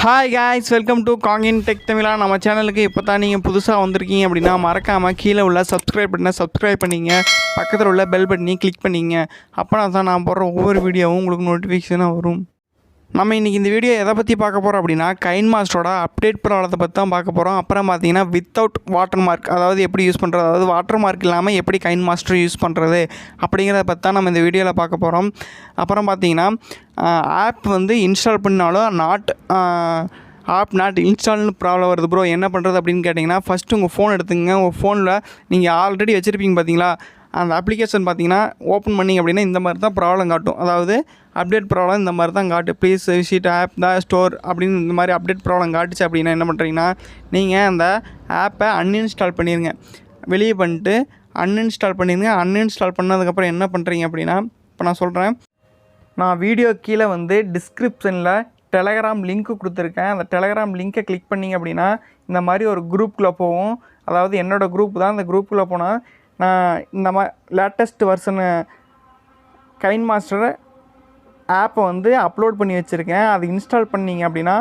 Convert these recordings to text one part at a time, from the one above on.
Hi guys, welcome to காங்கின் tech Tamizha. நம்ம சேனலுக்கு இப்போ தான் நீங்கள் புதுசாக வந்திருக்கீங்க அப்படின்னா மறக்காமல் கீழே உள்ள சப்ஸ்கிரைப் பட்டனை சப்ஸ்கிரைப் பண்ணிங்க, பக்கத்தில் உள்ள பெல் பட்டனை கிளிக் பண்ணிங்க. அப்போனா தான் நான் போடுற ஒவ்வொரு வீடியோவும் உங்களுக்கு நோட்டிஃபிகேஷனாக வரும். நம்ம இன்றைக்கி இந்த வீடியோ எதை பற்றி பார்க்க போகிறோம் அப்படின்னா கைன்மாஸ்டரோட அப்டேட் ப்ராப்ளத்தை பற்றி தான் பார்க்க போகிறோம். அப்புறம் பார்த்தீங்கன்னா வித்தவுட் வாட்டர் மார்க், அதாவது எப்படி யூஸ் பண்ணுறது, அதாவது வாட்டர் மார்க் இல்லாமல் எப்படி கைன்மாஸ்டர் யூஸ் பண்ணுறது அப்படிங்கிறத பற்றி தான் நம்ம இந்த வீடியோவில் பார்க்க போகிறோம். அப்புறம் பார்த்தீங்கன்னா ஆப் வந்து இன்ஸ்டால் பண்ணாலும் ஆப் நாட் இன்ஸ்டால்னு ப்ராப்ளம் வருது ப்ரோ, என்ன பண்ணுறது அப்படின்னு கேட்டிங்கன்னா ஃபஸ்ட்டு உங்கள் ஃபோன் எடுத்துங்க. உங்கள் ஃபோனில் நீங்கள் ஆல்ரெடி வச்சுருப்பீங்க பார்த்தீங்களா, அந்த அப்ளிகேஷன் பார்த்தீங்கன்னா ஓப்பன் பண்ணிங்க அப்படின்னா இந்த மாதிரி தான் ப்ராப்ளம் காட்டும். அதாவது அப்டேட் ப்ராப்ளம் இந்த மாதிரி தான் காட்டும். Please visit of the store அப்படின்னு இந்த மாதிரி அப்டேட் ப்ராப்ளம் காட்டுச்சு அப்படின்னா என்ன பண்ணுறீங்கன்னா நீங்கள் அந்த ஆப்பை அன்இன்ஸ்டால் பண்ணிடுங்க. வெளியே பண்ணிட்டு அன்இன்ஸ்டால் பண்ணிடுங்க. அன்இன்ஸ்டால் பண்ணதுக்கப்புறம் என்ன பண்ணுறீங்க அப்படின்னா, இப்போ நான் சொல்கிறேன், நான் வீடியோ கீழே வந்து டிஸ்கிரிப்ஷனில் டெலகிராம் லிங்க்கு கொடுத்துருக்கேன். அந்த டெலகிராம் லிங்க்கை கிளிக் பண்ணிங்க அப்படின்னா இந்த மாதிரி ஒரு குரூப்பில் போகும். அதாவது என்னோடய குரூப் தான். அந்த குரூப்பில் போனால் நான் இந்த லேட்டஸ்ட் வெர்ஷனு கைன்மாஸ்டர் ஆப்பை வந்து அப்லோட் பண்ணி வச்சுருக்கேன். அது இன்ஸ்டால் பண்ணிங்க அப்படின்னா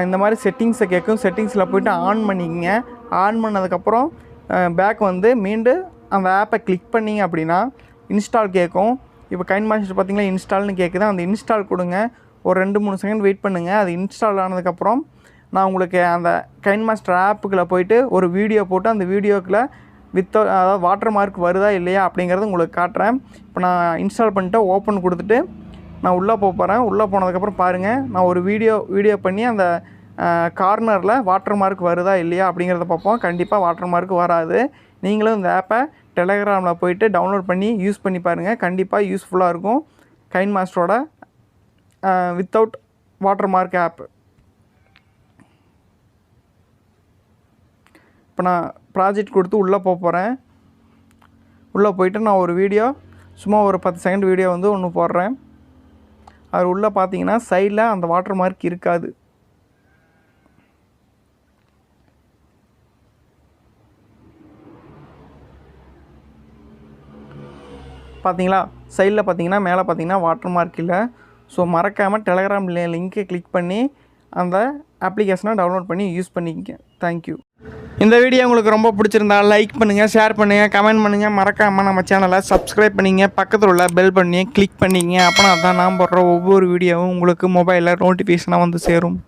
இந்த மாதிரி செட்டிங்ஸை கேட்கும். செட்டிங்ஸில் போய்ட்டு ஆன் பண்ணிக்கங்க. ஆன் பண்ணதுக்கப்புறம் பேக் வந்து மீண்டும் அந்த ஆப்பை கிளிக் பண்ணிங்க அப்படின்னா இன்ஸ்டால் கேட்கும். இப்போ கைன்மாஸ்டர் பார்த்திங்கன்னா இன்ஸ்டால்னு கேட்குது. அந்த இன்ஸ்டால் கொடுங்க. ஒரு 2-3 செகண்ட் வெயிட் பண்ணுங்கள். அது இன்ஸ்டால் ஆனதுக்கப்புறம் நான் உங்களுக்கு அந்த கைன்மாஸ்டர் ஆப்புக்குள்ளே போய்ட்டு ஒரு வீடியோ போட்டு அந்த வீடியோக்குள்ளே அதாவது வாட்டர் மார்க் வருதா இல்லையா அப்படிங்கிறது உங்களுக்கு காட்டுறேன். இப்போ நான் இன்ஸ்டால் பண்ணிட்டு ஓப்பன் கொடுத்துட்டு நான் உள்ளே போகிறேன். உள்ளே போனதுக்கப்புறம் பாருங்கள், நான் ஒரு வீடியோ பண்ணி அந்த கார்னரில் வாட்டர் மார்க் வருதா இல்லையா அப்படிங்கிறத பார்ப்போம். கண்டிப்பாக வாட்டர் மார்க் வராது. நீங்களும் இந்த ஆப்பை டெலகிராமில் போய்ட்டு டவுன்லோட் பண்ணி யூஸ் பண்ணி பாருங்கள். கண்டிப்பாக யூஸ்ஃபுல்லாக இருக்கும். கைன்மாஸ்டரோட வித்தவுட் வாட்டர் மார்க் ஆப். இப்போ நான் ப்ராஜெக்ட் கொடுத்து உள்ளே போகிறேன். உள்ளே போய்ட்டு நான் ஒரு வீடியோ சும்மா ஒரு 10 செகண்ட் வீடியோ வந்து ஒன்று போடுறேன். அது உள்ளே பார்த்தீங்கன்னா சைடில் அந்த வாட்டர் மார்க் இருக்காது. பார்த்தீங்களா, சைடில் பார்த்தீங்கன்னா மேலே பார்த்தீங்கன்னா வாட்டர் மார்க் இல்லை. ஸோ மறக்காமல் டெலகிராம் லிங்க்கை கிளிக் பண்ணி அந்த அப்ளிகேஷனை டவுன்லோட் பண்ணி யூஸ் பண்ணிக்கங்க. தேங்க்யூ. இந்த வீடியோ உங்களுக்கு ரொம்ப பிடிச்சிருந்தா லைக் பண்ணுங்கள், ஷேர் பண்ணுங்கள், கமெண்ட் பண்ணுங்கள். மறக்காமல் நம்ம சேனலை சப்ஸ்கிரைப் பண்ணிங்க, பக்கத்தில் உள்ள பெல் பண்ணியை கிளிக் பண்ணிங்க. அப்போனா தான் நான் போடுற ஒவ்வொரு வீடியோவும் உங்களுக்கு மொபைலில் நோட்டிஃபிகேஷனாக வந்து சேரும்.